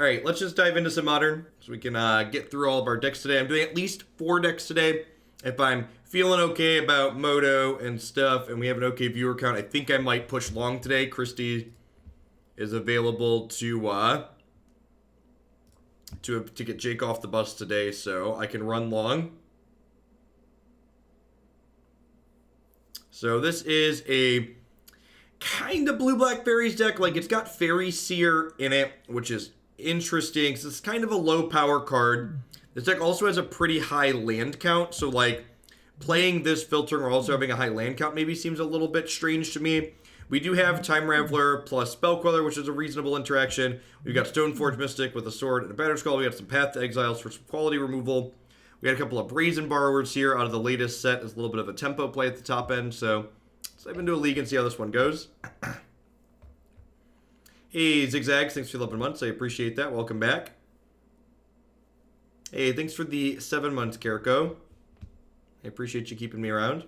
All right, let's just dive into some Modern so we can get through all of our decks today. I'm doing at least 4 decks today. If I'm feeling okay about Moto and stuff and we have an okay viewer count, I think I might push long today. Christy is available to get Jake off the bus today, so I can run long. So this is a kind of blue-black fairies deck. Like, it's got Faerie Seer in it, which is interesting. So it's kind of a low-power card. This deck also has a pretty high land count, so, like, playing this filtering or also having a high land count maybe seems a little bit strange to me. We do have Time Raveler plus Spell Queller, which is a reasonable interaction. We've got Stoneforge Mystic with a sword and a Batterskull. We got some Path to Exiles for some quality removal. We got a couple of Brazen Borrowers here out of the latest set. There's a little bit of a tempo play at the top end, so let's dive into a league and see how this one goes. Hey, Zigzags, thanks for 11 months. I appreciate that. Welcome back. Hey, thanks for the 7 months, Carrico. I appreciate you keeping me around.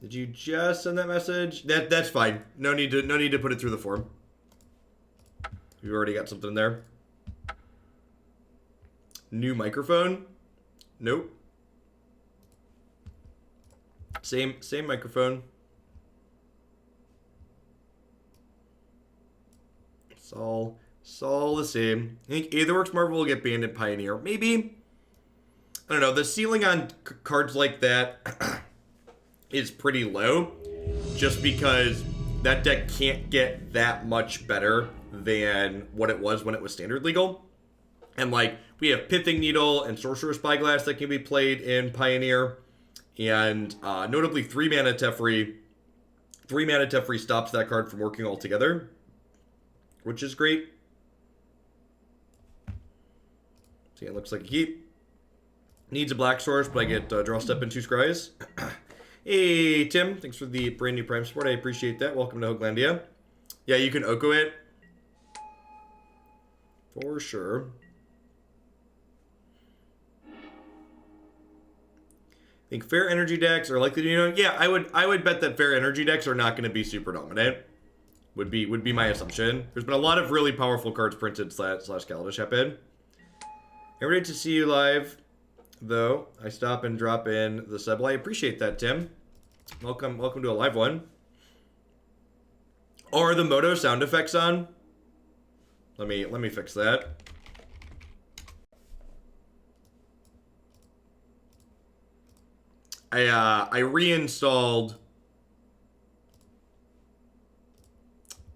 Did you just send that message? That's fine. No need to put it through the form. We've already got something there. New microphone? Nope. Same microphone. It's all the same. I think Aetherworks Marvel will get banned in Pioneer. Maybe. I don't know. The ceiling on cards like that is pretty low. Just because that deck can't get that much better than what it was when it was standard legal. And, like, we have Pithing Needle and Sorcerer's Spyglass that can be played in Pioneer. And notably 3-mana Teferi. 3-mana Teferi stops that card from working altogether, which is great. See, it looks like a keep. Needs a black source, but I get draw step and 2 scries. Hey, Tim. Thanks for the brand new Prime support. I appreciate that. Welcome to Hoaglandia. Yeah, you can Oko it. For sure. I think fair energy decks are likely to, yeah, I would bet that fair energy decks are not going to be super dominant. Would be my assumption. There's been a lot of really powerful cards printed slash Kaladesh happen. I'm ready to see you live, though. I stop and drop in the sub. Well, I appreciate that, Tim. Welcome to a live one. Are the Moto sound effects on? Let me fix that. I reinstalled.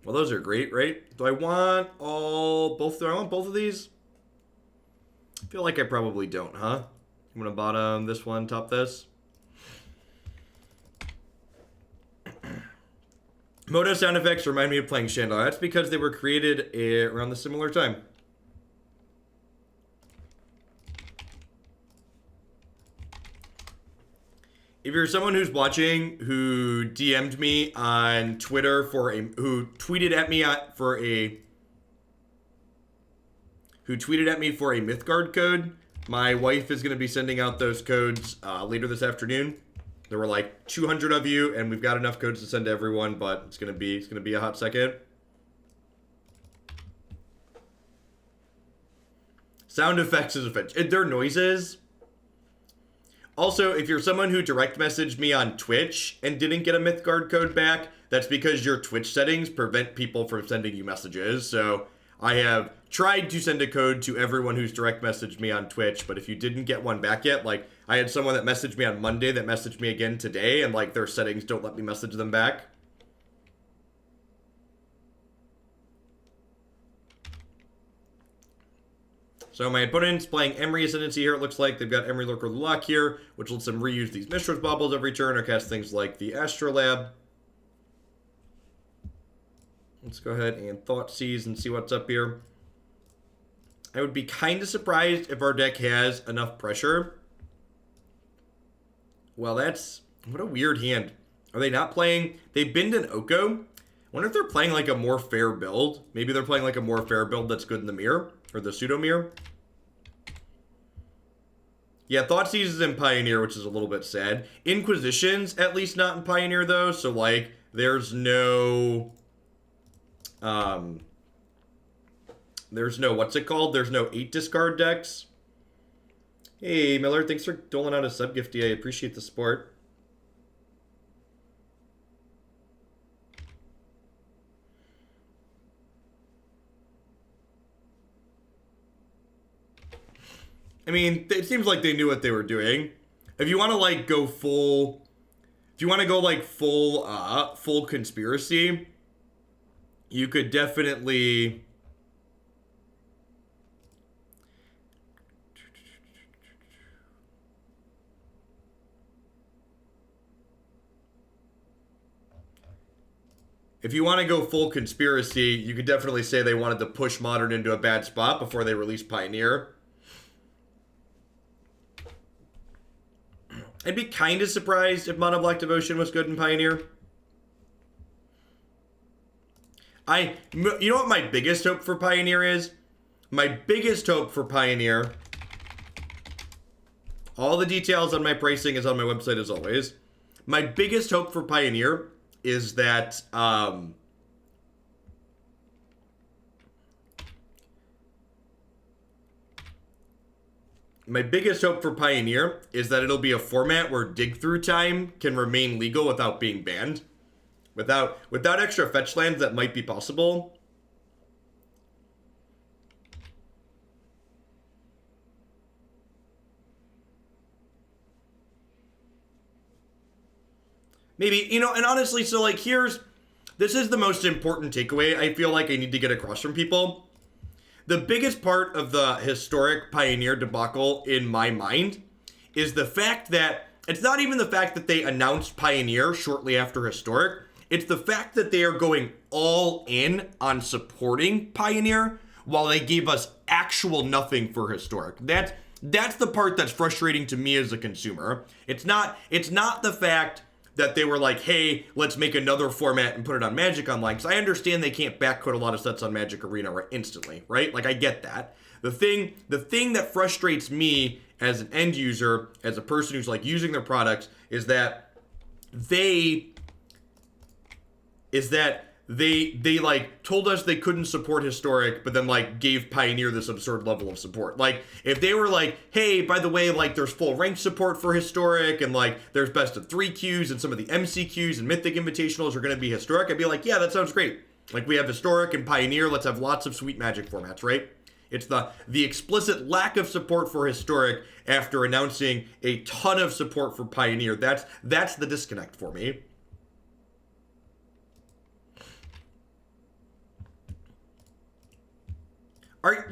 Well, those are great, right? Do I want both? Do I want both of these? I feel like I probably don't, huh? I'm gonna bottom this one, top this. Moto sound effects remind me of playing Chandelier. That's because they were created around the similar time. If you're someone who's watching who DM'd me on Twitter who tweeted at me for a Mythgard code, my wife is going to be sending out those codes later this afternoon. There were like 200 of you, and we've got enough codes to send to everyone, but it's gonna be a hot second. Sound effects is offensive. They're noises. Also, if you're someone who direct messaged me on Twitch and didn't get a Mythgard code back, that's because your Twitch settings prevent people from sending you messages. So I have tried to send a code to everyone who's direct messaged me on Twitch, but if you didn't get one back yet, like, I had someone that messaged me on Monday that messaged me again today, and, like, their settings don't let me message them back. So my opponent's playing Emery Ascendancy here. It looks like they've got Emery Lurker Luck here, which lets them reuse these Mistress Baubles every turn or cast things like the Astrolabe. Let's go ahead and Thoughtseize and see what's up here. I would be kind of surprised if our deck has enough pressure. Well, that's... what a weird hand. Are they not playing... they binned an Oko? I wonder if they're playing like a more fair build. Maybe they're playing like a more fair build that's good in the mirror. Or the pseudo mirror. Yeah, Thoughtseize is in Pioneer, which is a little bit sad. Inquisition's at least not in Pioneer, though, so, like, there's no... there's no, what's it called? There's no 8 discard decks. Hey, Miller, thanks for doling out a sub-gifty. I appreciate the support. I mean, it seems like they knew what they were doing. If you want to, like, go full... If you want to go, like, full conspiracy, you could definitely... If you want to go full conspiracy, you could definitely say they wanted to push Modern into a bad spot before they released Pioneer. I'd be kind of surprised if Mono Black Devotion was good in Pioneer. You know what my biggest hope for Pioneer is? My biggest hope for Pioneer, all the details on my pricing is on my website as always. My biggest hope for Pioneer is that it'll be a format where dig through time can remain legal without being banned. Without extra fetch lands that might be possible. Maybe, you know, and honestly, so like this is the most important takeaway I feel like I need to get across from people. The biggest part of the historic Pioneer debacle in my mind is the fact that it's not even the fact that they announced Pioneer shortly after historic. It's the fact that they are going all in on supporting Pioneer while they gave us actual nothing for historic. That's the part that's frustrating to me as a consumer. It's not the fact that they were like, hey, let's make another format and put it on Magic Online. Because I understand they can't backcode a lot of sets on Magic Arena instantly, right? Like, I get that. The thing that frustrates me as an end user, as a person who's like using their products, is that they like told us they couldn't support historic, but then like gave Pioneer this absurd level of support. Like, if they were like, hey, by the way, like there's full rank support for historic, and like there's best of 3 queues, and some of the MCQs and Mythic Invitationals are going to be historic, I'd be like, yeah, that sounds great. Like, we have historic and Pioneer, let's have lots of sweet Magic formats, right? It's the explicit lack of support for historic after announcing a ton of support for Pioneer. That's the disconnect for me. I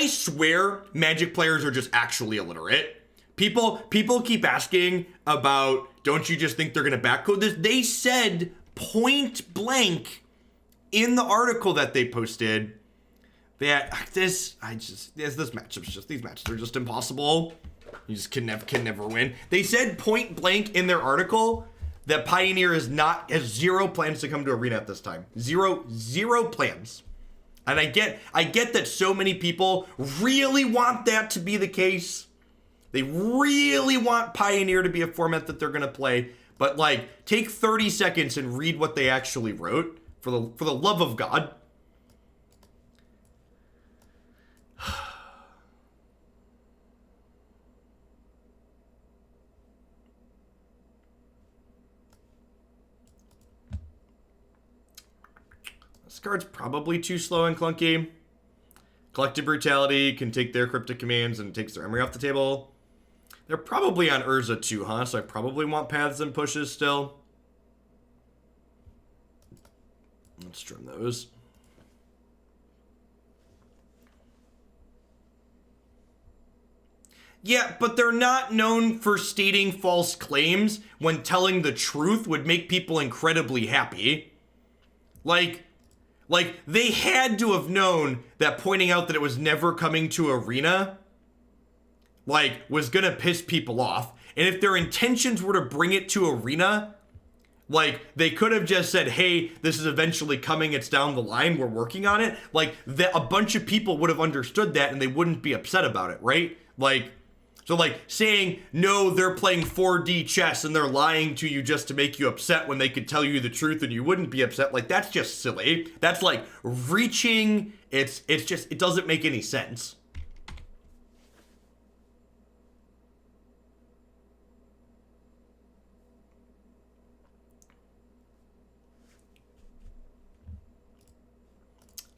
swear Magic players are just actually illiterate. People keep asking about, don't you just think they're going to backcode this? They said point blank in the article that they posted that these matches are just impossible. You just can never win. They said point blank in their article that Pioneer has 0 plans to come to Arena at this time. Zero plans. And I get that so many people really want that to be the case. They really want Pioneer to be a format that they're going to play. But, like, take 30 seconds and read what they actually wrote. For the love of God. This card's probably too slow and clunky. Collective Brutality can take their Cryptic Commands and takes their Emery off the table. They're probably on Urza too, huh? So I probably want Paths and Pushes still. Let's trim those. Yeah, but they're not known for stating false claims when telling the truth would make people incredibly happy. Like they had to have known that pointing out that it was never coming to Arena, like, was gonna piss people off. And if their intentions were to bring it to Arena, like, they could have just said, hey, this is eventually coming, it's down the line, we're working on it. Like, a bunch of people would have understood that and they wouldn't be upset about it, right? Like, so like saying, no, they're playing 4D chess and they're lying to you just to make you upset when they could tell you the truth and you wouldn't be upset. Like, that's just silly. That's like reaching. It's just, it doesn't make any sense.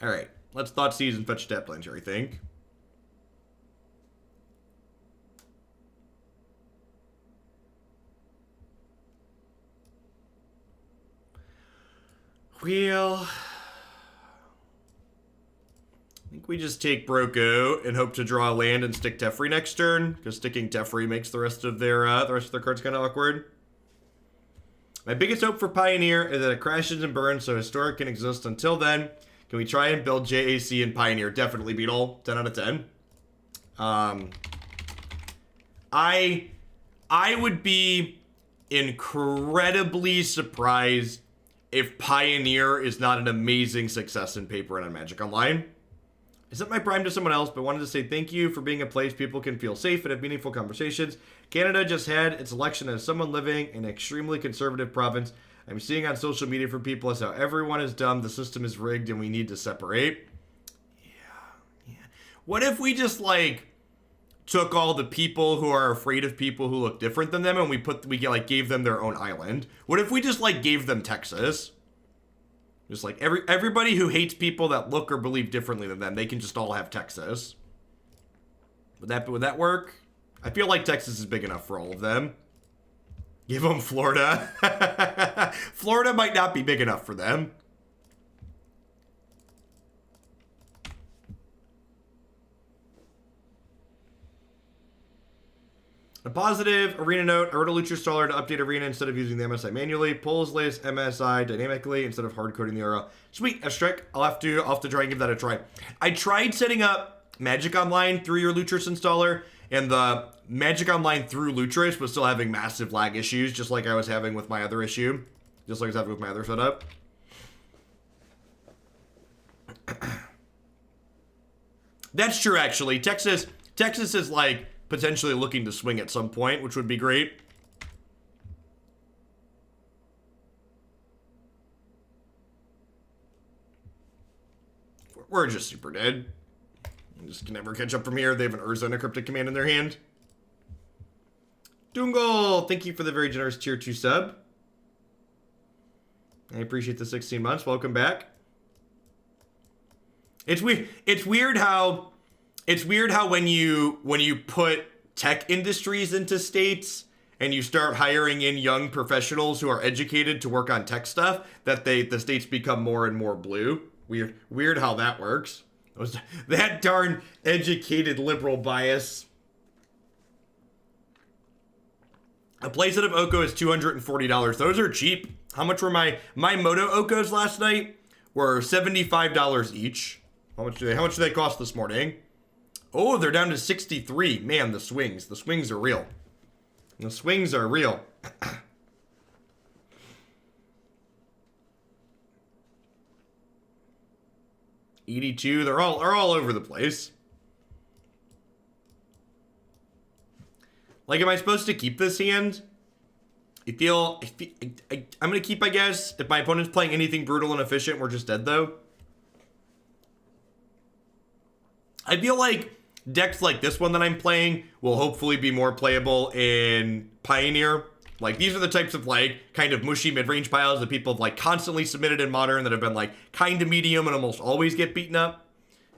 All right, let's Thoughtseize and fetch Tap Planetary, I think. Well, I think we just take Broko and hope to draw a land and stick Teferi next turn, because sticking Teferi makes the rest of their cards kind of awkward. My biggest hope for Pioneer is that it crashes and burns so Historic can exist until then. Can we try and build JAC and Pioneer? Definitely, Beetle. 10 out of 10. I would be incredibly surprised if Pioneer is not an amazing success in paper and on Magic Online. I sent my Prime to someone else, but wanted to say thank you for being a place people can feel safe and have meaningful conversations. Canada just had its election as someone living in an extremely conservative province. I'm seeing on social media from people as how everyone is dumb, the system is rigged, and we need to separate. Yeah. What if we just, like, took all the people who are afraid of people who look different than them and we gave them their own island? What if we just, like, gave them Texas? Just, like, everybody who hates people that look or believe differently than them, they can just all have Texas. Would that work? I feel like Texas is big enough for all of them. Give them Florida. Florida might not be big enough for them. A positive Arena note. I wrote a Lucha installer to update Arena instead of using the MSI manually. Pulls latest MSI dynamically instead of hard coding the URL. Sweet, that's trick. I'll have to try and give that a try. I tried setting up Magic Online through your Lutris installer, and the Magic Online through Lutris was still having massive lag issues, just like I was having with my other issue. Just like I was having with my other setup. That's true, actually. Texas is, like, potentially looking to swing at some point, which would be great. We're just super dead. You just can never catch up from here. They have an Urza and a Cryptic Command in their hand. Dungle, thank you for the very generous tier 2 sub. I appreciate the 16 months. Welcome back. It's weird how when you put tech industries into states and you start hiring in young professionals who are educated to work on tech stuff, that the states become more and more blue. Weird how that works. That darn educated liberal bias. A playset of Oko is $240. Those are cheap. How much were my Moto Okos last night? Were $75 each. How much do they cost this morning? Oh, they're down to 63. Man, the swings are real. The swings are real. 82. They're all over the place. Like, am I supposed to keep this hand? I'm gonna keep, I guess. If my opponent's playing anything brutal and efficient, we're just dead, though. I feel like decks like this one that I'm playing will hopefully be more playable in Pioneer. Like, these are the types of, like, kind of mushy mid-range piles that people have, like, constantly submitted in Modern that have been, like, kind of medium and almost always get beaten up.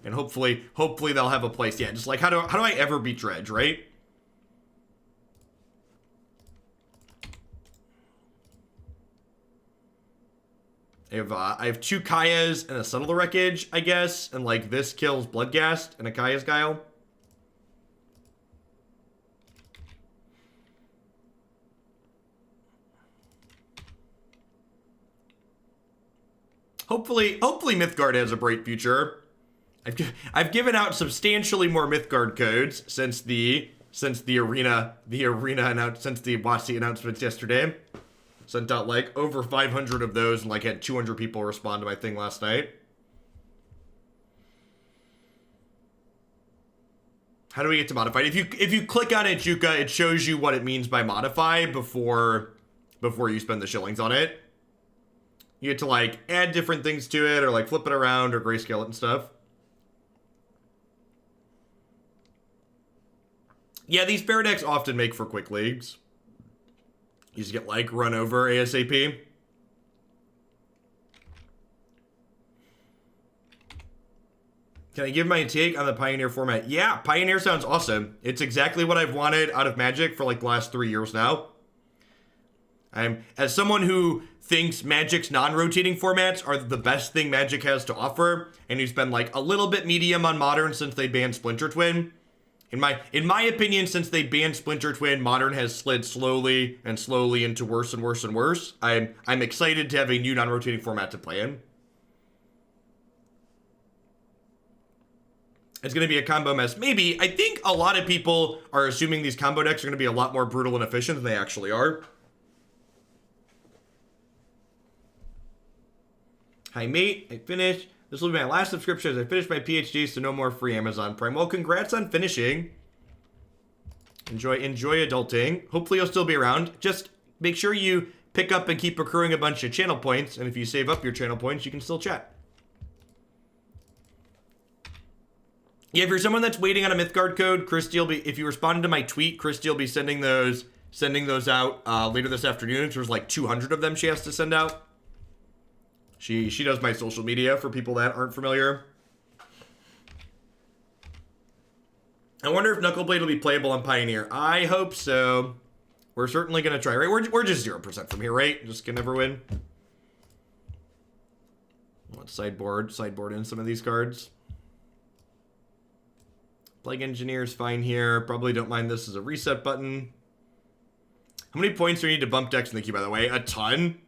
And hopefully they'll have a place. Yeah, just like, how do I ever beat Dredge, right? I have 2 Kayas and a Settle the Wreckage, I guess. And, like, this kills Bloodghast and a Kaya's Guile. Hopefully Mythgard has a bright future. I've given out substantially more Mythgard codes since the arena since the WotC announcements yesterday. Sent out like over 500 of those and like had 200 people respond to my thing last night. How do we get to modified? If you click on it, Juka, it shows you what it means by modify before you spend the shillings on it. You get to like add different things to it, or like flip it around, or grayscale it and stuff. Yeah, these fair decks often make for quick leagues. You just get like run over ASAP. Can I give my take on the Pioneer format? Yeah, Pioneer sounds awesome. It's exactly what I've wanted out of Magic for like the last 3 years now. As someone who thinks Magic's non-rotating formats are the best thing Magic has to offer, and who's been like a little bit medium on Modern since they banned Splinter Twin. In my opinion, since they banned Splinter Twin, Modern has slid slowly into worse and worse and worse. I'm excited to have a new non-rotating format to play in. It's going to be a combo mess. Maybe. I think a lot of people are assuming these combo decks are going to be a lot more brutal and efficient than they actually are. Hi, mate. I finished. This will be my last subscription as I finish my PhD, so no more free Amazon Prime. Well, congrats on finishing. Enjoy adulting. Hopefully you'll still be around. Just make sure you pick up and keep accruing a bunch of channel points, and if you save up your channel points, you can still chat. Yeah, if you're someone that's waiting on a Mythgard code, Christy will be, if you responded to my tweet, Christy will be sending those out later this afternoon. There's like 200 of them she has to send out. She does my social media for people that aren't familiar. I wonder if Knuckleblade will be playable on Pioneer. I hope so. We're certainly going to try, right? We're just 0% from here, right? Just can never win. Let's sideboard in some of these cards. Plague Engineer's fine here. Probably don't mind this as a reset button. How many points do you need to bump decks in the queue, by the way? A ton.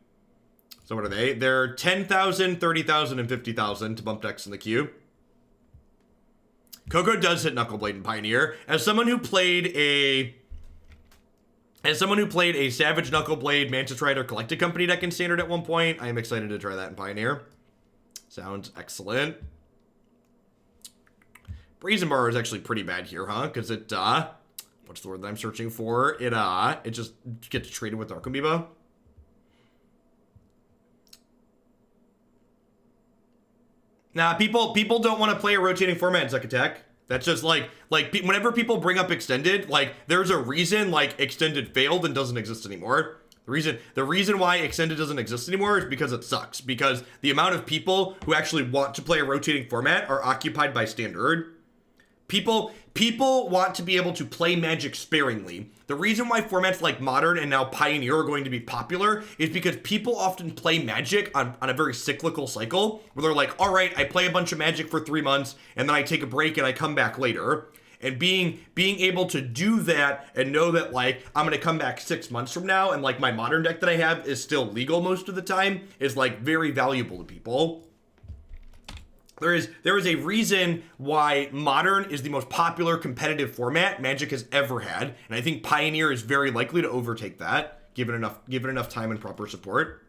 So what are they? They're 10,000, 30,000, and 50,000 to bump decks in the queue. Coco does hit Knuckleblade and Pioneer. As someone who played a Savage Knuckleblade Mantis Rider Collected Company deck in Standard at one point, I am excited to try that in Pioneer. Sounds excellent. Brazen Borrower is actually pretty bad here, huh? Because it, what's the word that I'm searching for? It just gets traded with Arkham. Nah, people don't want to play a rotating format in Zuck Attack. That's just like whenever people bring up Extended, like there's a reason like Extended failed and doesn't exist anymore. The reason why Extended doesn't exist anymore is because it sucks. Because the amount of people who actually want to play a rotating format are occupied by Standard. People want to be able to play Magic sparingly. The reason why formats like Modern and now Pioneer are going to be popular is because people often play Magic on a very cyclical cycle, where they're like, all right, I play a bunch of Magic for 3 months, and then I take a break and I come back later. And being able to do that and know that, like, I'm going to come back 6 months from now, and, like, my Modern deck that I have is still legal most of the time, is, like, very valuable to people. There is a reason why Modern is the most popular competitive format Magic has ever had, and I think Pioneer is very likely to overtake that, given enough time and proper support.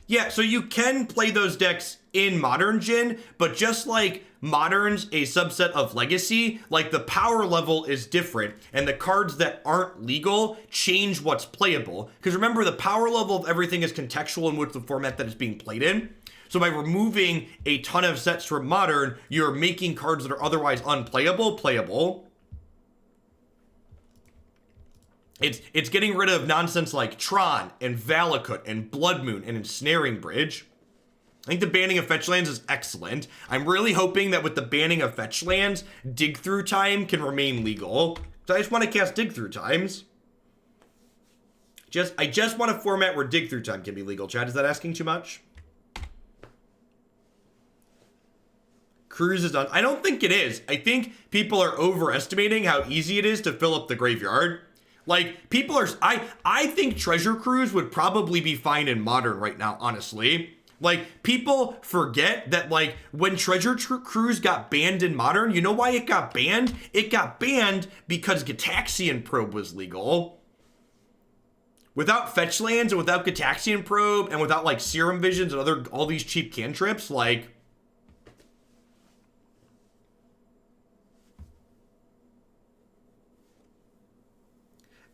Yeah, so you can play those decks in Modern, Jin, but just like Modern's a subset of Legacy, like the power level is different, and the cards that aren't legal change what's playable. Because remember, the power level of everything is contextual in which the format that it's being played in. So by removing a ton of sets from Modern, you're making cards that are otherwise unplayable, playable. It's getting rid of nonsense like Tron and Valakut and Blood Moon and Ensnaring Bridge. I think the banning of fetch lands is excellent. I'm really hoping that with the banning of fetch lands, Dig Through Time can remain legal. So I just want to cast Dig Through Times. I just want a format where Dig Through Time can be legal. Chad, is that asking too much? Cruise is done. I don't think it is. I think people are overestimating how easy it is to fill up the graveyard. Like, people are... I think Treasure Cruise would probably be fine in Modern right now, honestly. Like, people forget that, like, when Treasure Cruise got banned in Modern, you know why it got banned? It got banned because Gitaxian Probe was legal. Without fetch lands and without Gitaxian Probe and without, like, Serum Visions and all these cheap cantrips, like...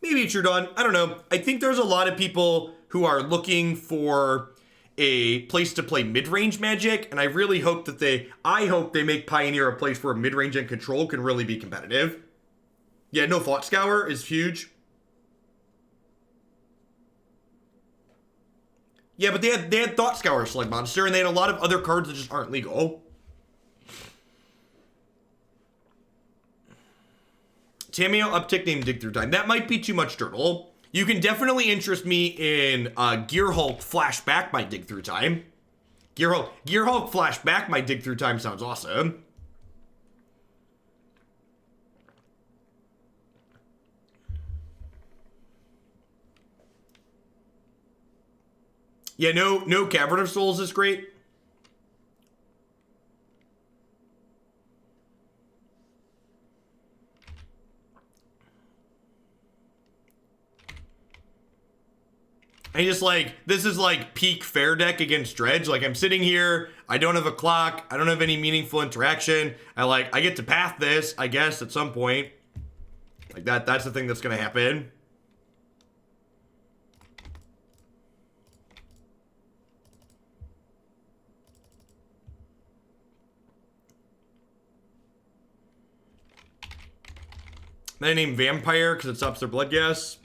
maybe it's your done. I don't know. I think there's a lot of people who are looking for a place to play mid-range Magic, and I really hope that I hope they make Pioneer a place where mid-range and control can really be competitive. Yeah, no, Thought Scour is huge. Yeah, but they had Thought Scour Slug Monster, and they had a lot of other cards that just aren't legal. Tamiyo uptick named Dig Through Time. That might be too much turtle. You can definitely interest me in Gearhulk Flashback my Dig Through Time. Gearhulk Flashback my Dig Through Time sounds awesome. Yeah, no Cavern of Souls is great. I just this is peak fair deck against Dredge. Like, I'm sitting here, I don't have a clock, I don't have any meaningful interaction. I get to path this, I guess, at some point. Like, that's the thing that's gonna happen. Then I name Vampire because it stops their blood gas.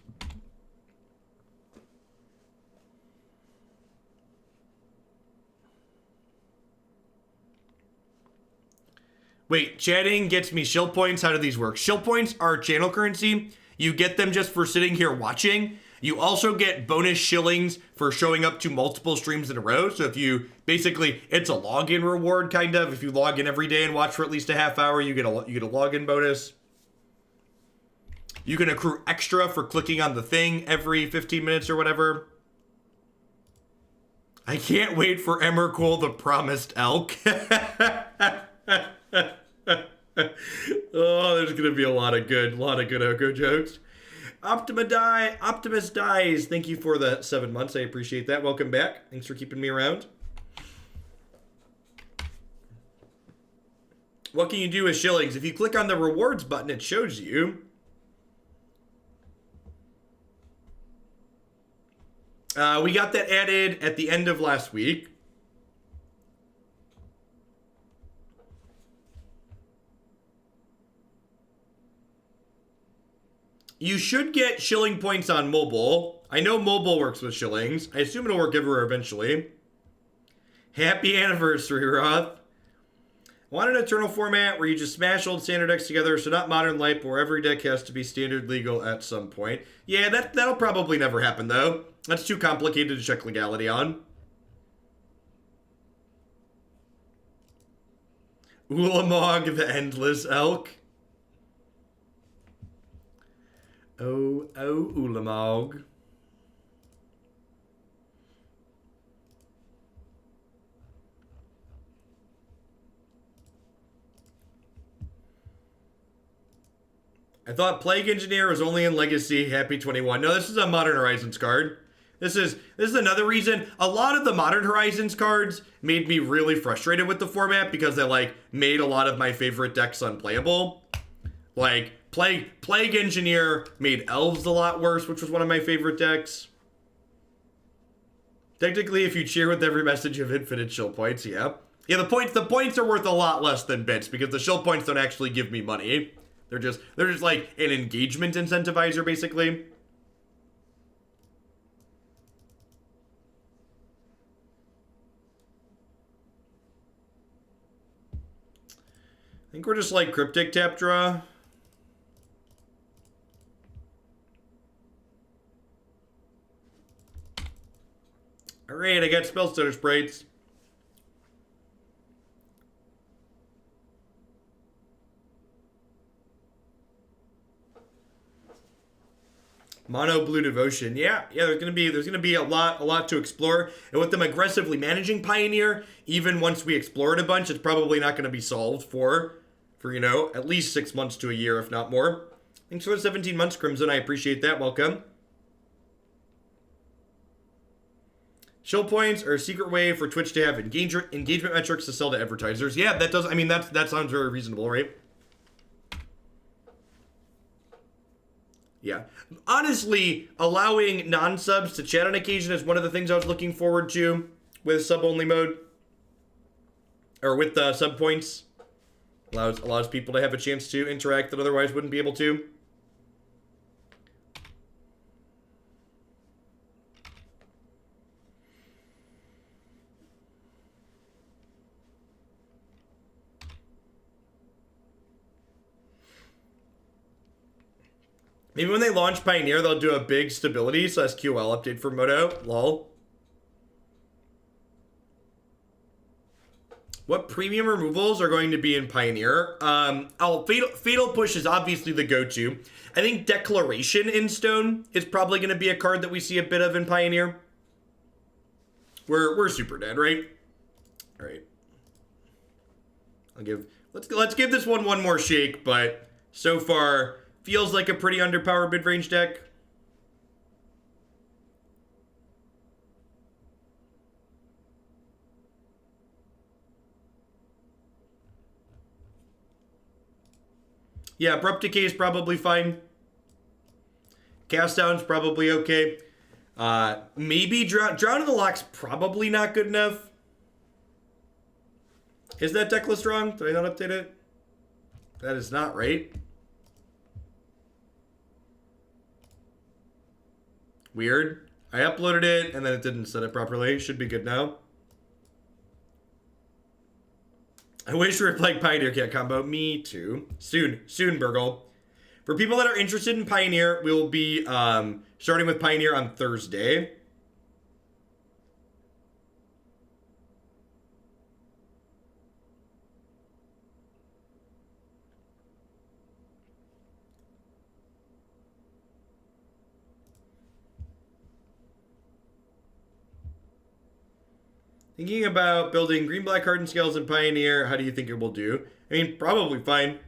Wait, chatting gets me shield points. How do these work? Shield points are channel currency. You get them just for sitting here watching. You also get bonus shillings for showing up to multiple streams in a row. So if you, basically, it's a login reward, kind of. If you log in every day and watch for at least a half hour, you get a login bonus. You can accrue extra for clicking on the thing every 15 minutes or whatever. I can't wait for Emrakul the Promised Elk. Oh, there's gonna be a lot of good Oko jokes. Optimus Dies, thank you for the 7 months. I appreciate that. Welcome back. Thanks for keeping me around. What can you do with shillings? If you click on the rewards button, it shows you. We got that added at the end of last week. You should get shilling points on mobile. I know mobile works with shillings. I assume it'll work everywhere eventually. Happy anniversary, Roth. I want an Eternal format where you just smash old standard decks together, so not Modern Light, but where every deck has to be standard legal at some point. Yeah, that'll probably never happen, though. That's too complicated to check legality on. Ulamog the Endless Elk. Oh, Ulamog. I thought Plague Engineer was only in Legacy. Happy 21. No, this is a Modern Horizons card. This is another reason. A lot of the Modern Horizons cards made me really frustrated with the format because they made a lot of my favorite decks unplayable. Like Plague Engineer made Elves a lot worse, which was one of my favorite decks. Technically, if you cheer with every message, you have infinite shill points. Yeah. Yeah, the points are worth a lot less than bits because the shill points don't actually give me money. They're just like an engagement incentivizer, basically. I think we're just like Cryptic tap draw. Alright, I got Spellstutter Sprites. Mono Blue Devotion. Yeah, there's gonna be a lot to explore. And with them aggressively managing Pioneer, even once we explore it a bunch, it's probably not gonna be solved for at least 6 months to a year, if not more. Thanks for the 17 months, Crimson. I appreciate that. Welcome. Shill points are a secret way for Twitch to have engagement metrics to sell to advertisers. Yeah, that does. I mean, that sounds very reasonable, right? Yeah. Honestly, allowing non-subs to chat on occasion is one of the things I was looking forward to with sub-only mode. Or with sub points. Allows people to have a chance to interact that otherwise wouldn't be able to. Maybe when they launch Pioneer, they'll do a big stability / QL update for Moto. Lol. What premium removals are going to be in Pioneer? Fatal Push is obviously the go-to. I think Declaration in Stone is probably going to be a card that we see a bit of in Pioneer. We're super dead, right? All right. Let's give this one more shake, but so far feels like a pretty underpowered mid-range deck. Yeah, Abrupt Decay is probably fine. Cast Down's probably okay. Maybe Drown in the Lock's probably not good enough. Is that deck list wrong? Did I not update it? That is not right. Weird. I uploaded it and then it didn't set it properly. Should be good now. I wish we were playing Pioneer Cat combo. Me too. Soon, Burgle. For people that are interested in Pioneer, we'll be starting with Pioneer on Thursday. Thinking about building green-black hardened scales in Pioneer, how do you think it will do? I mean, probably fine.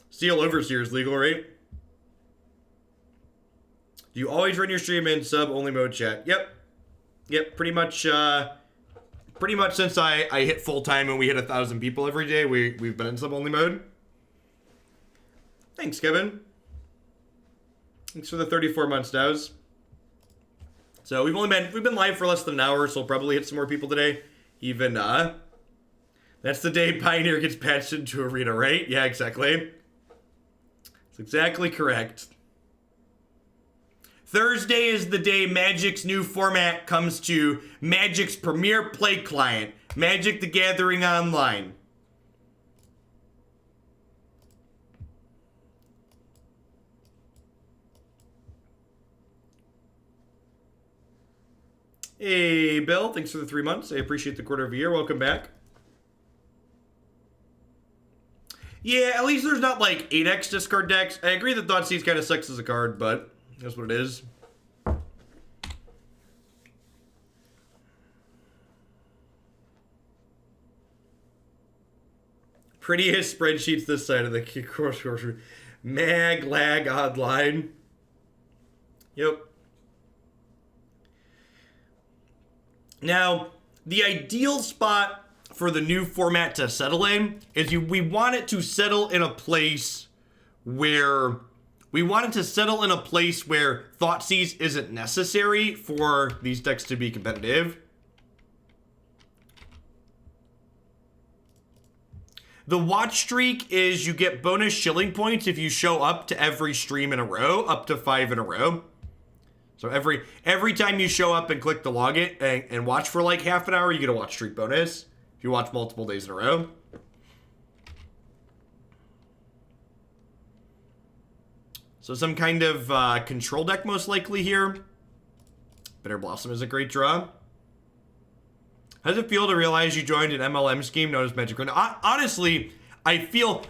Steel Overseer is legal, right? Do you always run your stream in sub-only mode chat? Yep, pretty much since I hit full-time and we hit 1,000 people every day, we've been in sub-only mode. Thanks, Kevin. Thanks for the 34 months, Dows. So we've been live for less than an hour, so we'll probably hit some more people today. Even, that's the day Pioneer gets patched into Arena, right? Yeah, exactly. That's exactly correct. Thursday is the day Magic's new format comes to Magic's premier play client, Magic the Gathering Online. Hey, Bill, thanks for the 3 months. I appreciate the quarter of a year. Welcome back. Yeah, at least there's not like 8x discard decks. I agree that Thoughtseize kind of sucks as a card, but that's what it is. Prettiest spreadsheets this side of the course. Mag, lag, odd line. Yep. Now, the ideal spot for the new format to settle in is we want it to settle in a place where Thoughtseize isn't necessary for these decks to be competitive. The watch streak is you get bonus shilling points if you show up to every stream in a row, up to 5 in a row. So every time you show up and click the login and watch for like half an hour, you get a watch streak bonus. If you watch multiple days in a row. So some kind of control deck most likely here. Bitterblossom is a great draw. How does it feel to realize you joined an MLM scheme known as Magic Arena? Honestly, I feel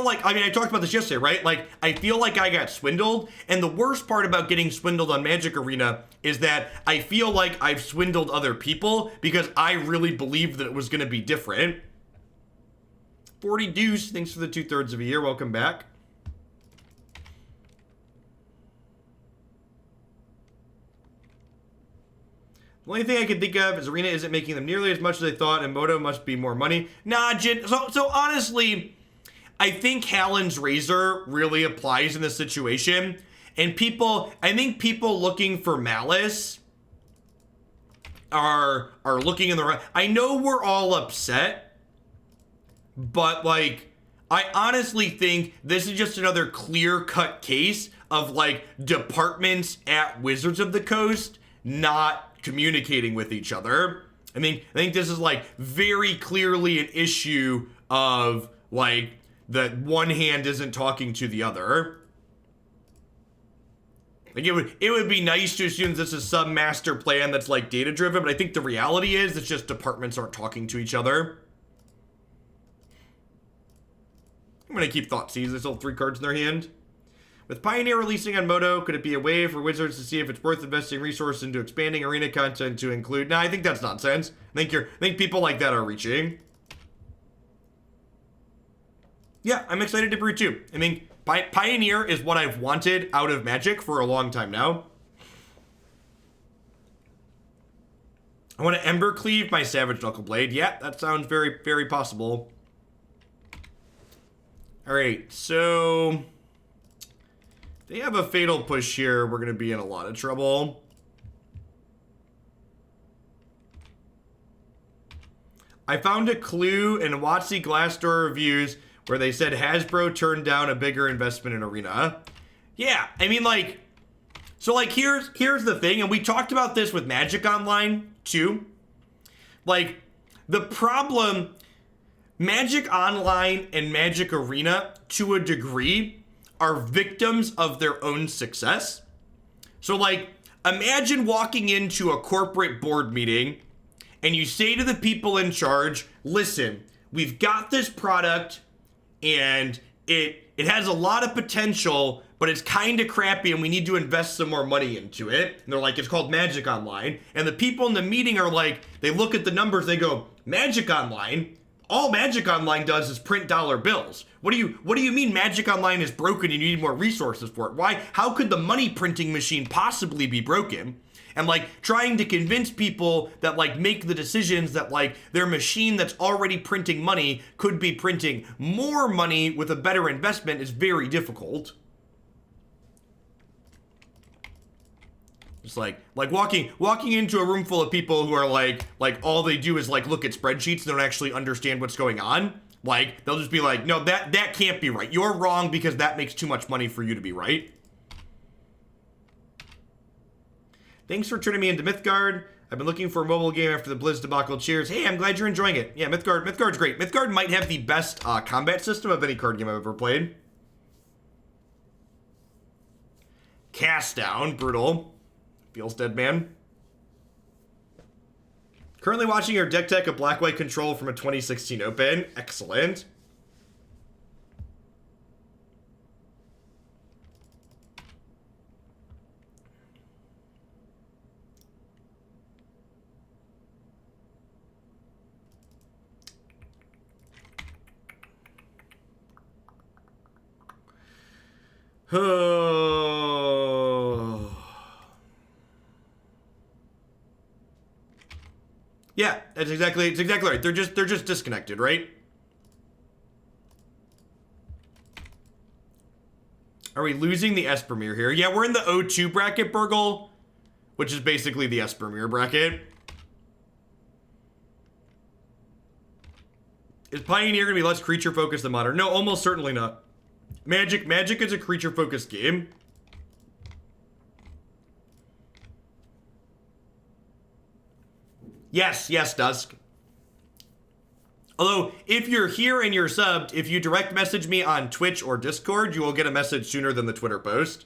like, I mean, I talked about this yesterday, right? Like, I feel like I got swindled. And the worst part about getting swindled on Magic Arena is that I feel like I've swindled other people because I really believed that it was going to be different. 40 Deuce, thanks for the 2/3 of a year. Welcome back. The only thing I can think of is Arena isn't making them nearly as much as I thought, and Moto must be more money. Nah, Jin. So honestly, I think Hallen's Razor really applies in this situation. And I think people looking for Malice are looking in the right. I know we're all upset, but like, I honestly think this is just another clear-cut case of like departments at Wizards of the Coast not communicating with each other. I think this is like very clearly an issue of like that one hand isn't talking to the other. Like it would be nice to assume this is some master plan that's like data driven, but I think the reality is it's just departments aren't talking to each other. I'm gonna keep Thoughtseize. There's still 3 cards in their hand. With Pioneer releasing on Moto, could it be a way for Wizards to see if it's worth investing resources into expanding arena content to include? No, I think that's nonsense. I think people like that are reaching. Yeah, I'm excited to brew too. I mean, Pioneer is what I've wanted out of Magic for a long time now. I want to Ember Cleave my Savage Knuckleblade. Yeah, that sounds very, very possible. Alright, so they have a Fatal Push here. We're going to be in a lot of trouble. I found a clue in WotC Glassdoor reviews where they said Hasbro turned down a bigger investment in Arena. Yeah, I mean, like, so like here's the thing, and we talked about this with Magic Online too. Like, the problem, Magic Online and Magic Arena, to a degree, are victims of their own success. So, like, imagine walking into a corporate board meeting and you say to the people in charge, listen, we've got this product and it has a lot of potential, but it's kind of crappy and we need to invest some more money into it. And they're like, it's called Magic Online. And the people in the meeting are like, they look at the numbers, they go, Magic Online? All Magic Online does is print dollar bills. What do you mean Magic Online is broken and you need more resources for it? Why? How could the money printing machine possibly be broken? And like trying to convince people that like make the decisions that like their machine that's already printing money could be printing more money with a better investment is very difficult. Just like walking into a room full of people who are like all they do is like look at spreadsheets and don't actually understand what's going on. Like they'll just be like, no, that can't be right. You're wrong because that makes too much money for you to be right. Thanks for turning me into Mythgard. I've been looking for a mobile game after the Blizz debacle. Cheers. Hey, I'm glad you're enjoying it. Yeah, Mythgard's great. Mythgard might have the best combat system of any card game I've ever played. Cast down, brutal. Feels dead, man. Currently watching your deck tech of black-white control from a 2016 Open. Excellent. Yeah, it's exactly right. They're just disconnected, right? Are we losing the Esper mirror here? Yeah, we're in the O2 bracket, Burgle, which is basically the Esper mirror bracket. Is Pioneer gonna be less creature focused than Modern? No, almost certainly not. Magic is a creature focused game. Yes, Dusk. Although, if you're here and you're subbed, if you direct message me on Twitch or Discord, you will get a message sooner than the Twitter post.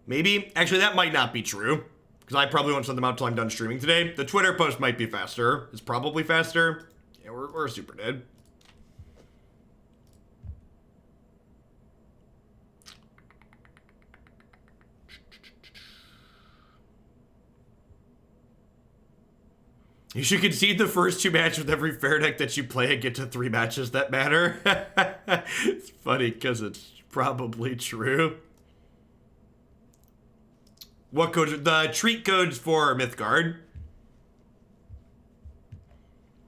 Maybe. Actually, that might not be true. Because I probably won't send them out until I'm done streaming today. The Twitter post might be faster. It's probably faster. Yeah, we're super dead. You should concede the first 2 matches with every fair deck that you play and get to 3 matches that matter. It's funny because it's probably true. What codes? The treat codes for Mythgard.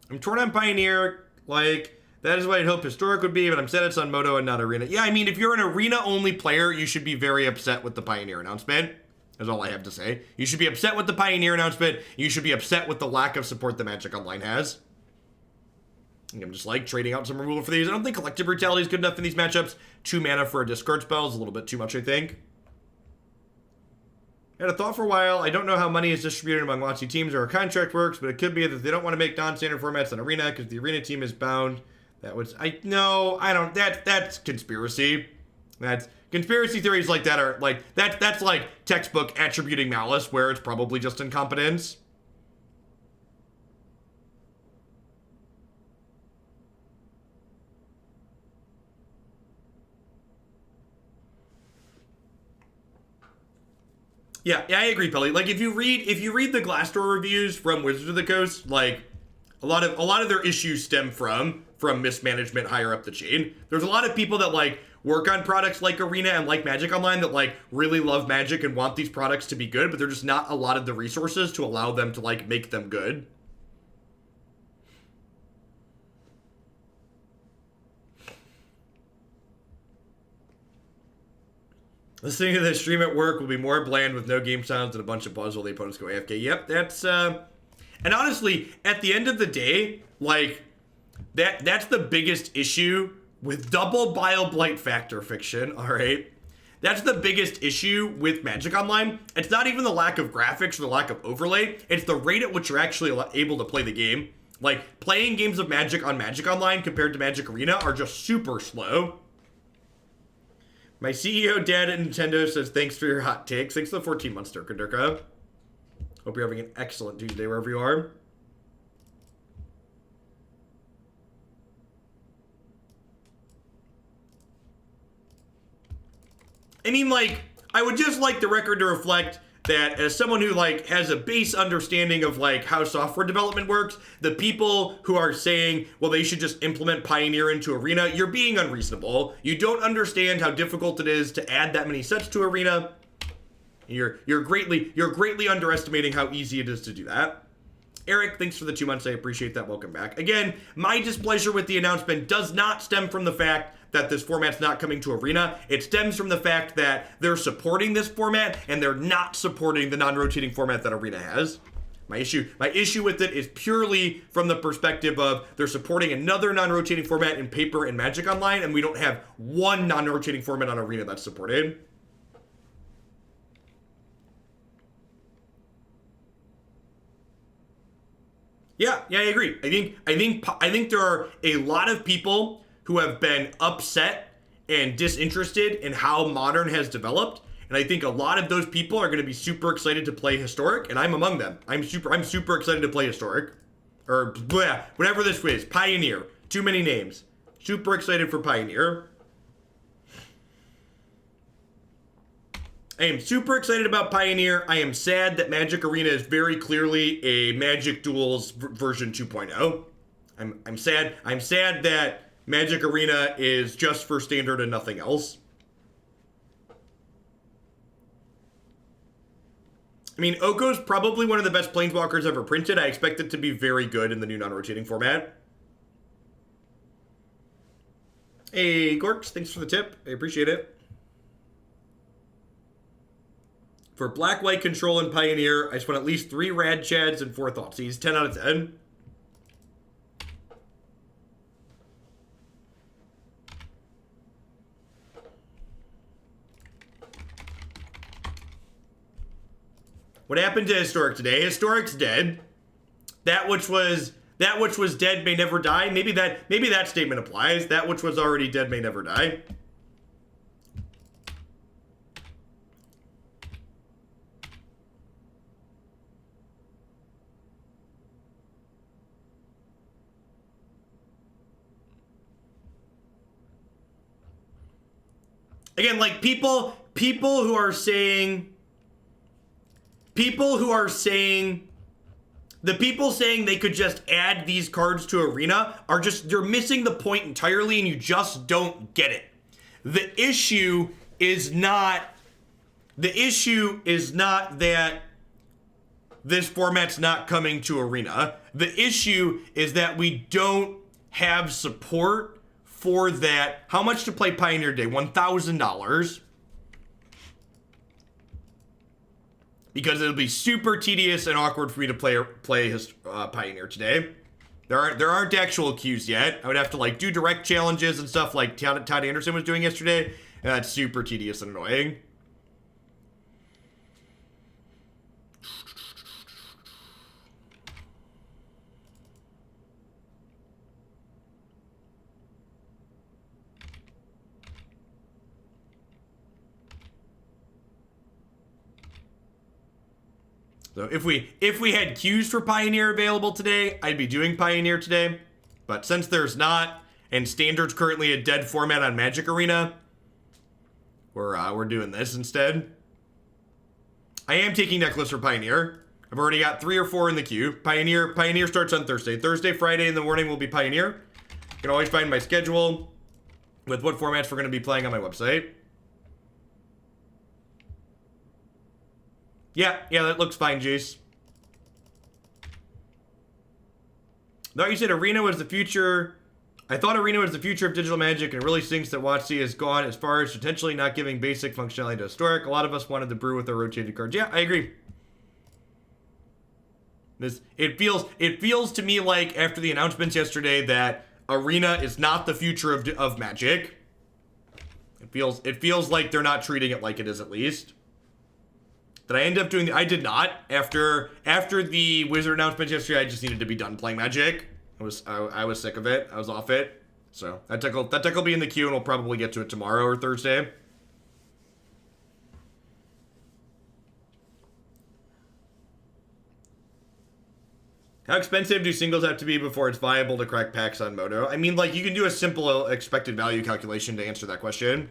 I'm torn on Pioneer. Like, That is what I'd hope Historic would be, but I'm sad it's on Moto and not Arena. Yeah, I mean, if you're an Arena-only player, you should be very upset with the Pioneer announcement. That's all I have to say. You should be upset with the Pioneer announcement. You should be upset with the lack of support that Magic Online has. I'm just like trading out some removal for these. I don't think Collective Brutality is good enough in these matchups. 2 mana for a discard spell is a little bit too much, I think. I had a thought for a while. I don't know how money is distributed among WotC teams or how contract works, but it could be that they don't want to make non-standard formats on Arena because the Arena team is bound. That was, I don't, that's conspiracy. That's, conspiracy theories like that are, like, that's like textbook attributing malice, where it's probably just incompetence. Yeah, I agree, Pelly. Like, if you read the Glassdoor reviews from Wizards of the Coast, like, a lot of their issues stem from mismanagement higher up the chain. There's a lot of people that, like, work on products like Arena and like Magic Online that, like, really love Magic and want these products to be good, but they're just not a lot of the resources to allow them to, like, make them good. Listening to this stream at work will be more bland with no game sounds and a bunch of buzz while the opponents go AFK. Yep, that's, and honestly, at the end of the day, like, that's the biggest issue with double Bile Blight Factor fiction, alright? That's the biggest issue with Magic Online. It's not even the lack of graphics or the lack of overlay. It's the rate at which you're actually able to play the game. Like, playing games of Magic on Magic Online compared to Magic Arena are just super slow. My CEO dad at Nintendo says, thanks for your hot takes. Thanks for the 14 months, Durka Durka. Hope you're having an excellent Tuesday wherever you are. I mean, like, I would just like the record to reflect that as someone who, like, has a base understanding of, like, how software development works, the people who are saying, well, they should just implement Pioneer into Arena, you're being unreasonable. You don't understand how difficult it is to add that many sets to Arena. You're greatly underestimating how easy it is to do that. Eric, thanks for the 2 months. I appreciate that. Welcome back. Again, my displeasure with the announcement does not stem from the fact that this format's not coming to Arena. It stems from the fact that they're supporting this format and they're not supporting the non-rotating format that Arena has. My issue with it is purely from the perspective of they're supporting another non-rotating format in Paper and Magic Online, and we don't have one non-rotating format on Arena that's supported. Yeah, I agree. I think there are a lot of people who have been upset and disinterested in how Modern has developed, and I think a lot of those people are going to be super excited to play Historic, and I'm among them. I'm super excited to play Historic, or bleh, whatever this is. Pioneer. Too many names. Super excited for Pioneer. I am super excited about Pioneer. I am sad that Magic Arena is very clearly a Magic Duels version 2.0. I'm sad that Magic Arena is just for Standard and nothing else. I mean, Oko's probably one of the best Planeswalkers ever printed. I expect it to be very good in the new non-rotating format. Hey, Gorks, thanks for the tip. I appreciate it. For Black-White Control and Pioneer, I just want at least 3 Rad Chads and 4 Thoughtseize. 10 out of 10. What happened to Historic today? Historic's dead. That which was dead may never die. Maybe that statement applies. That which was already dead may never die. Again, like people who are saying the people saying they could just add these cards to Arena are just, you're missing the point entirely and you just don't get it. The issue is not that this format's not coming to Arena. The issue is that we don't have support for that. How much to play Pioneer Day? $1,000. Because it'll be super tedious and awkward for me to play his Pioneer today. There aren't actual queues yet. I would have to like do direct challenges and stuff like Todd Anderson was doing yesterday. And that's super tedious and annoying. So if we had queues for Pioneer available today, I'd be doing Pioneer today. But since there's not, and Standard's currently a dead format on Magic Arena, we're doing this instead. I am taking necklace for Pioneer. I've already got 3 or 4 in the queue. Pioneer starts on Thursday. Friday in the morning will be Pioneer. You can always find my schedule with what formats we're going to be playing on my website. Yeah, that looks fine, Jace. Thought you said Arena was the future. I thought Arena was the future of digital Magic, and it really stinks that WotC has gone as far as potentially not giving basic functionality to Historic. A lot of us wanted to brew with our rotated cards. Yeah, I agree. It feels to me like after the announcements yesterday that Arena is not the future of Magic. It feels like they're not treating it like it is, at least. Did I end up doing I did not. After the Wizard announcements yesterday, I just needed to be done playing Magic. I was sick of it. I was off it. So that deck will be in the queue, and we'll probably get to it tomorrow or Thursday. How expensive do singles have to be before it's viable to crack packs on Moto? I mean, like, you can do a simple expected value calculation to answer that question.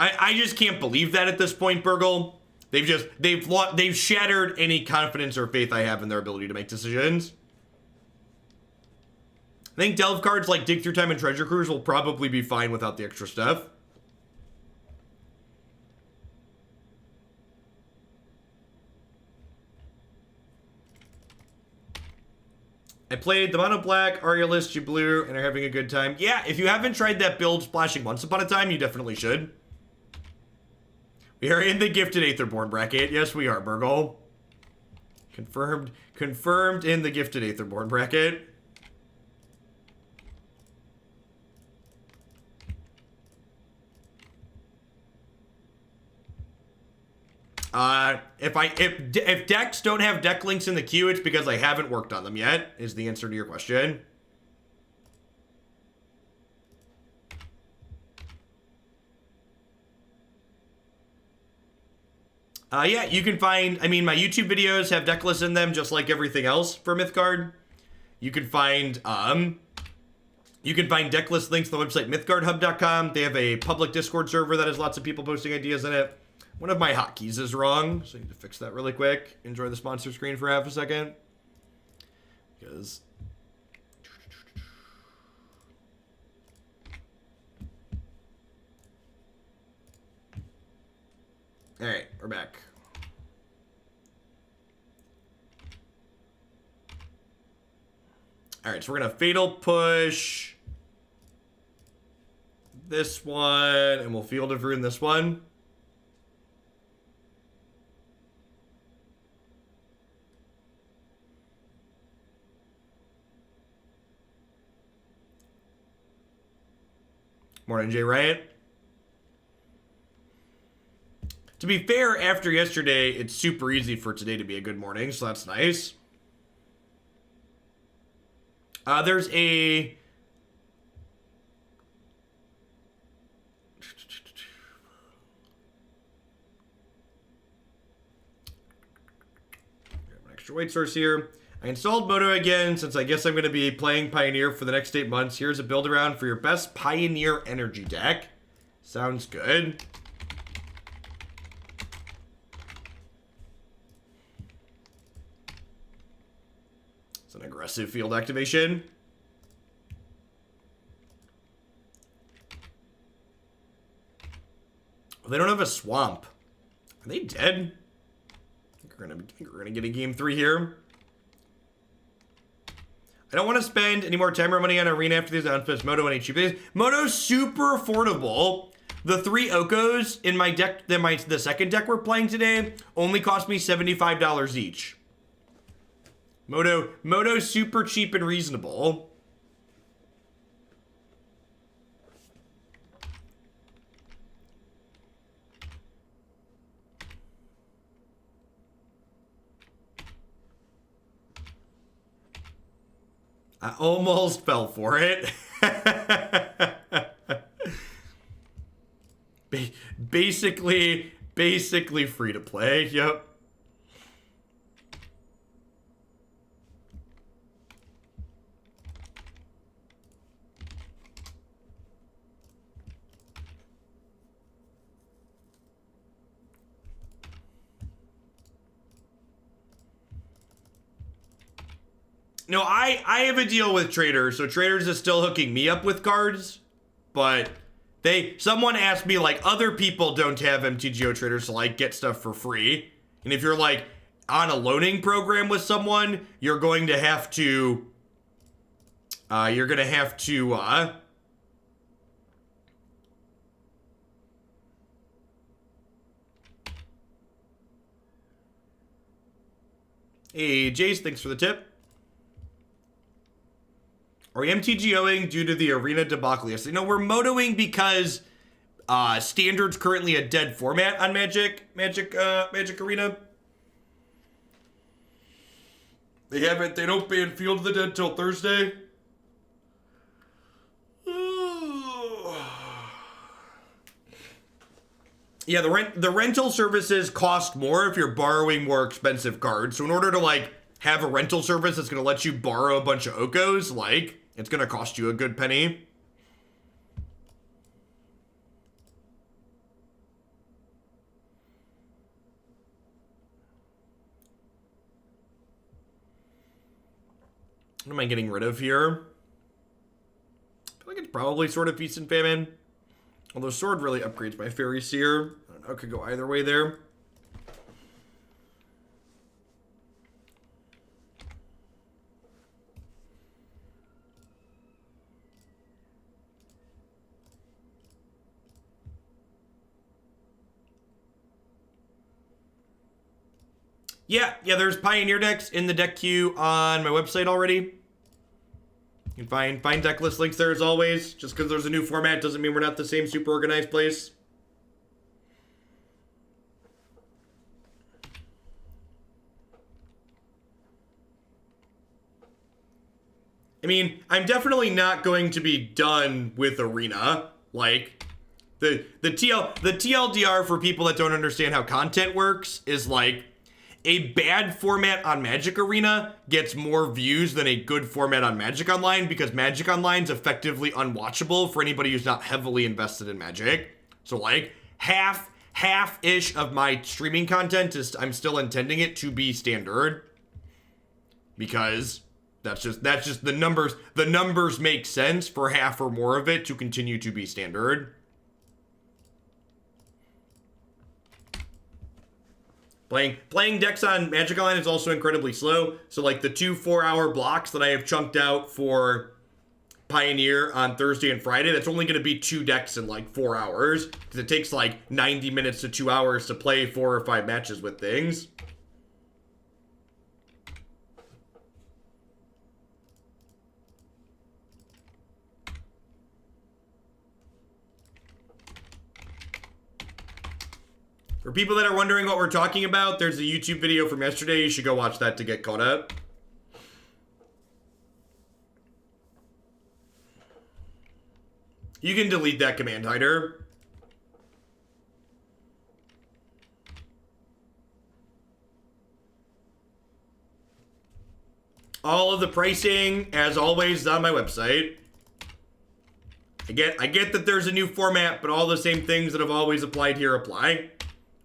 I just can't believe that at this point, Burgle. They've shattered any confidence or faith I have in their ability to make decisions. I think Delve cards like Dig Through Time and Treasure Cruise will probably be fine without the extra stuff. I played the Mono Black, Aria List, you Blue, and are having a good time. Yeah, if you haven't tried that build splashing once upon a time, you definitely should. We are in the Gifted Aetherborn bracket. Yes, we are, Burgle. Confirmed in the Gifted Aetherborn bracket. If decks don't have deck links in the queue, it's because I haven't worked on them yet, is the answer to your question. Yeah, you can find, I mean, my YouTube videos have deck lists in them, just like everything else for Mythgard. You can find deck list links on the website mythgardhub.com. They have a public Discord server that has lots of people posting ideas in it. One of my hotkeys is wrong, so I need to fix that really quick. Enjoy the sponsor screen for half a second. Because... Alright, we're back. Alright, so we're gonna Fatal Push this one, and we'll Field of Ruin this one. Morning, Jay Riot. To be fair, after yesterday, it's super easy for today to be a good morning, so that's nice. There's a... An extra weight source here. I installed Moto again, since I guess I'm going to be playing Pioneer for the next 8 months. Here's a build around for your best Pioneer energy deck. Sounds good. It's an aggressive field activation. They don't have a swamp. Are they dead? I think we're gonna get a game 3 here. I don't want to spend any more time or money on Arena after these announcements. Moto any cheap days. Moto's super affordable. The 3 Okos in my deck, the second deck we're playing today, only cost me $75 each. Moto's super cheap and reasonable. I almost fell for it. Basically free to play. Yep. No, I have a deal with Traders, so Traders is still hooking me up with cards, but someone asked me, like, other people don't have MTGO Traders to, like, get stuff for free, and if you're, like, on a loaning program with someone, you're going to have to, Hey, Jace, thanks for the tip. Are we MTGOing due to the Arena debacle? Yes, you know, we're motoing because Standard's currently a dead format on Magic Arena. They don't ban Field of the Dead till Thursday. Yeah, the rental services cost more if you're borrowing more expensive cards. So in order to, like, have a rental service that's going to let you borrow a bunch of Okos, like, it's going to cost you a good penny. What am I getting rid of here? I feel like it's probably Sword of Feast and Famine. Although Sword really upgrades my Faerie Seer. I don't know, it could go either way there. Yeah, there's Pioneer decks in the deck queue on my website already. You can find deck list links there as always. Just because there's a new format doesn't mean we're not the same super organized place. I mean, I'm definitely not going to be done with Arena. Like, the TLDR for people that don't understand how content works is like, a bad format on Magic Arena gets more views than a good format on Magic Online because Magic Online is effectively unwatchable for anybody who's not heavily invested in Magic. So, like, half-ish of my streaming content I'm still intending it to be standard because that's just the numbers. The numbers make sense for half or more of it to continue to be standard. Playing decks on Magic Online is also incredibly slow. So, like, the 2 4-hour blocks that I have chunked out for Pioneer on Thursday and Friday, that's only going to be 2 decks in, like, 4 hours. Because it takes, like, 90 minutes to 2 hours to play 4 or 5 matches with things. For people that are wondering what we're talking about, there's a YouTube video from yesterday. You should go watch that to get caught up. You can delete that command hider. All of the pricing, as always, is on my website. I get that there's a new format, but all the same things that have always applied here apply.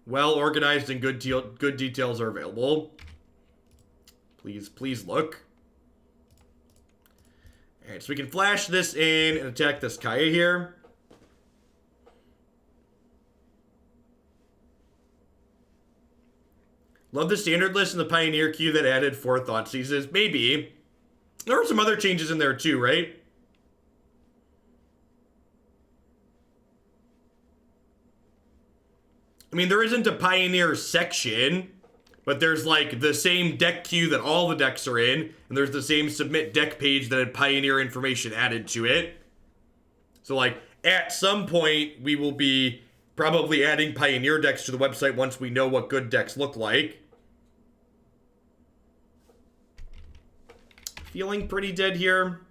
Well organized and good details are available. Please look. Alright, so we can flash this in and attack this Kaya here. Love the standard list and the Pioneer queue that added 4 Thoughtseizes. Maybe. There were some other changes in there too, right? I mean, there isn't a Pioneer section, but there's like the same deck queue that all the decks are in, and there's the same submit deck page that had Pioneer information added to it. So like, at some point, we will be probably adding Pioneer decks to the website once we know what good decks look like. Feeling pretty dead here.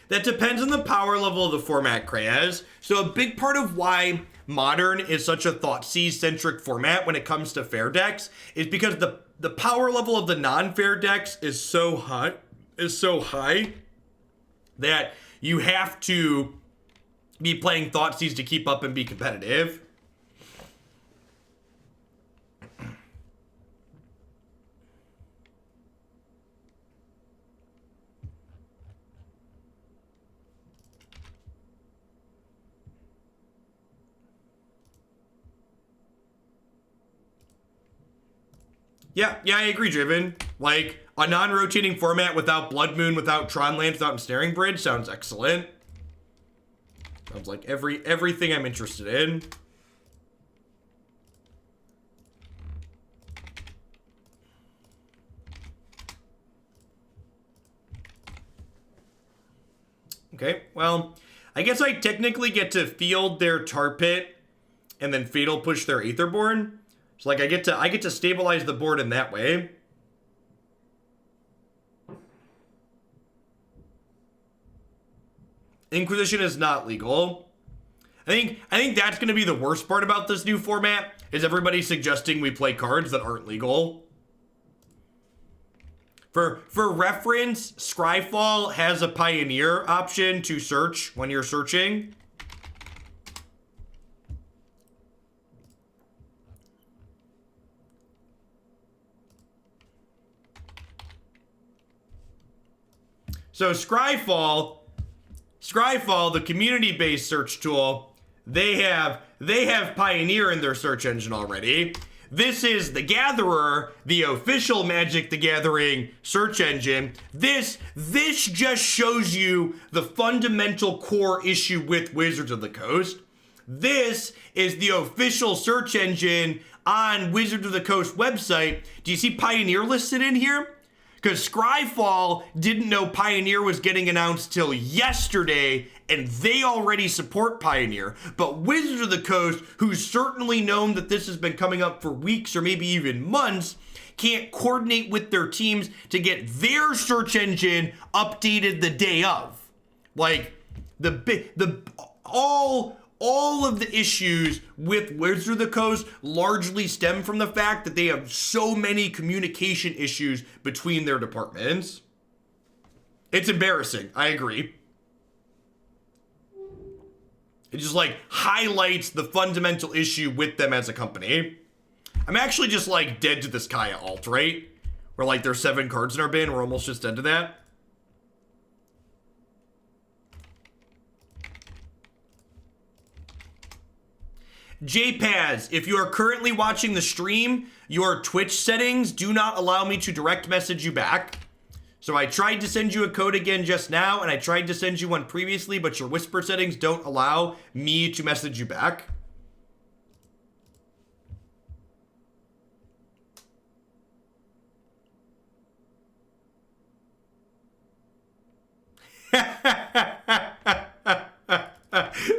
That depends on the power level of the format, Krayaz. So a big part of why Modern is such a Thoughtseize-centric format when it comes to fair decks is because the power level of the non-fair decks is so high that you have to be playing Thoughtseize to keep up and be competitive. Yeah, I agree, Driven. Like, a non-rotating format without Blood Moon, without Tron Land, without Ensnaring Bridge sounds excellent. Sounds like everything I'm interested in. Okay, well, I guess I technically get to field their Tar Pit and then Fatal Push their Aetherborn. So like I get to stabilize the board in that way. Inquisition is not legal. I think that's going to be the worst part about this new format is everybody suggesting we play cards that aren't legal. For reference, Scryfall has a Pioneer option to search when you're searching. So Scryfall, the community-based search tool, they have Pioneer in their search engine already. This is the Gatherer, the official Magic the Gathering search engine. This just shows you the fundamental core issue with Wizards of the Coast. This is the official search engine on Wizards of the Coast website. Do you see Pioneer listed in here? Because Scryfall didn't know Pioneer was getting announced till yesterday, and they already support Pioneer. But Wizards of the Coast, who's certainly known that this has been coming up for weeks or maybe even months, can't coordinate with their teams to get their search engine updated the day of. Like, all of the issues with Wizards of the Coast largely stem from the fact that they have so many communication issues between their departments. It's embarrassing, I agree. It just like highlights the fundamental issue with them as a company. I'm actually just like dead to this Kaya alt, right? Where like there's 7 cards in our bin, we're almost just dead to that. JPaz, if you are currently watching the stream, your Twitch settings do not allow me to direct message you back. So I tried to send you a code again just now, and I tried to send you one previously, but your whisper settings don't allow me to message you back.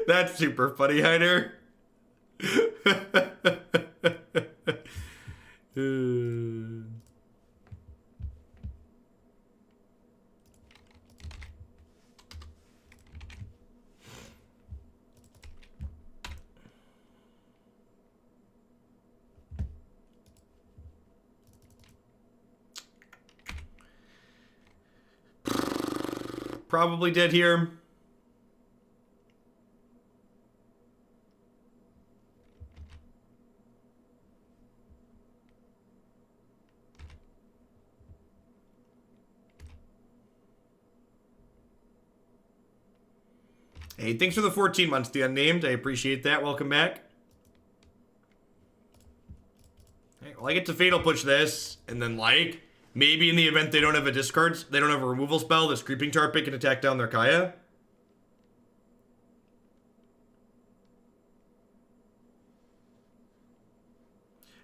That's super funny, Heider. Probably dead here. Hey, thanks for the 14 months, the unnamed. I appreciate that. Welcome back. Hey, well, I get to Fatal Push this, and then, like, maybe in the event they don't have a discard, they don't have a removal spell, this Creeping Tar Pit can attack down their Kaya.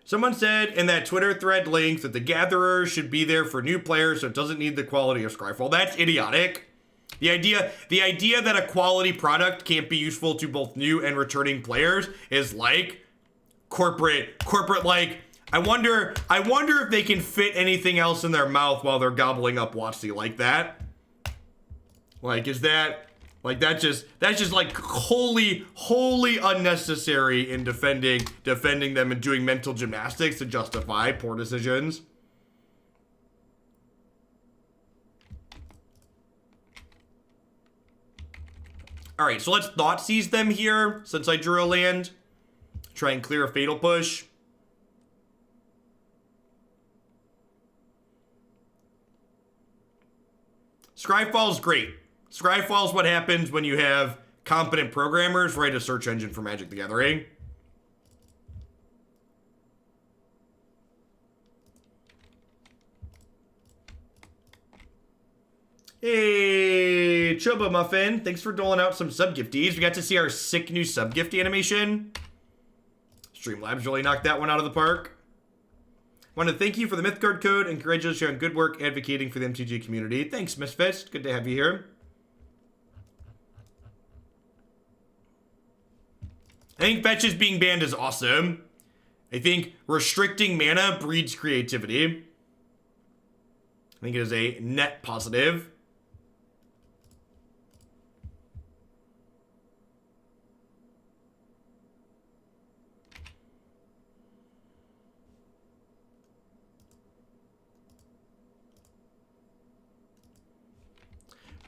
Someone said in that Twitter thread link that the Gatherer should be there for new players so it doesn't need the quality of Scryfall. That's idiotic. The idea that a quality product can't be useful to both new and returning players is like corporate like, I wonder if they can fit anything else in their mouth while they're gobbling up WotC like that. Like, is that... Like, that's just like wholly unnecessary in defending them and doing mental gymnastics to justify poor decisions. All right, so let's Thoughtseize them here since I drew a land. Try and clear a Fatal Push. Scryfall's great. Scryfall is what happens when you have competent programmers write a search engine for Magic the Gathering. Hey, Chuba Muffin, thanks for doling out some sub-gifties. We got to see our sick new sub-gift animation. Streamlabs really knocked that one out of the park. Want to thank you for the Mythgard code and congratulations on good work advocating for the MTG community. Thanks, Misfits. Good to have you here. I think fetches being banned is awesome. I think restricting mana breeds creativity. I think it is a net positive.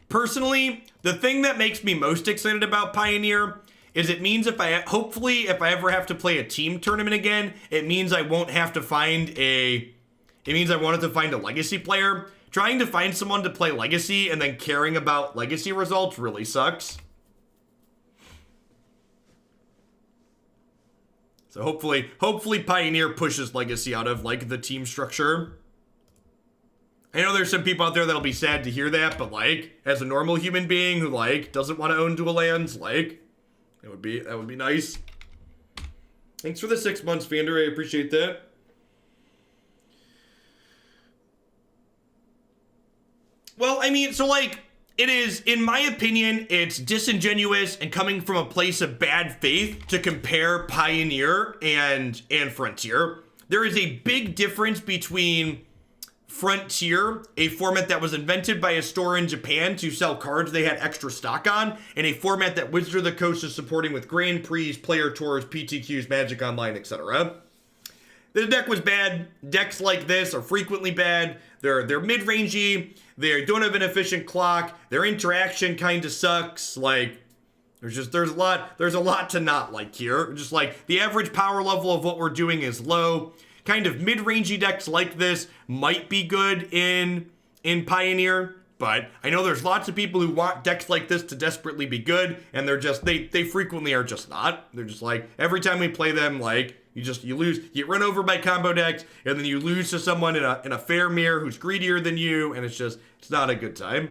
Personally, the thing that makes me most excited about Pioneer is it means if I ever have to play a team tournament again, it means I won't have to find it means I wanted to find a Legacy player. Trying to find someone to play Legacy and then caring about Legacy results really sucks. So hopefully Pioneer pushes Legacy out of, like, the team structure. I know there's some people out there that'll be sad to hear that, but, like, as a normal human being who, like, doesn't want to own dual lands, like, that would be nice. Thanks for the 6 months, Vander. I appreciate that. Well, I mean, so, like, it is, in my opinion, it's disingenuous and coming from a place of bad faith to compare Pioneer and Frontier. There is a big difference between Frontier, a format that was invented by a store in Japan to sell cards they had extra stock on, and a format that Wizard of the Coast is supporting with Grand Prix, Player Tours, PTQs, Magic Online, etc. The deck was bad. Decks like this are frequently bad. They're mid-rangey. They don't have an efficient clock. Their interaction kind of sucks. Like, there's a lot to not like here. Just like the average power level of what we're doing is low. Kind of mid-rangey decks like this might be good in Pioneer, but I know there's lots of people who want decks like this to desperately be good, and they frequently are just not. They're just like, every time we play them, like, you lose, you get run over by combo decks, and then you lose to someone in a fair mirror who's greedier than you, and it's not a good time.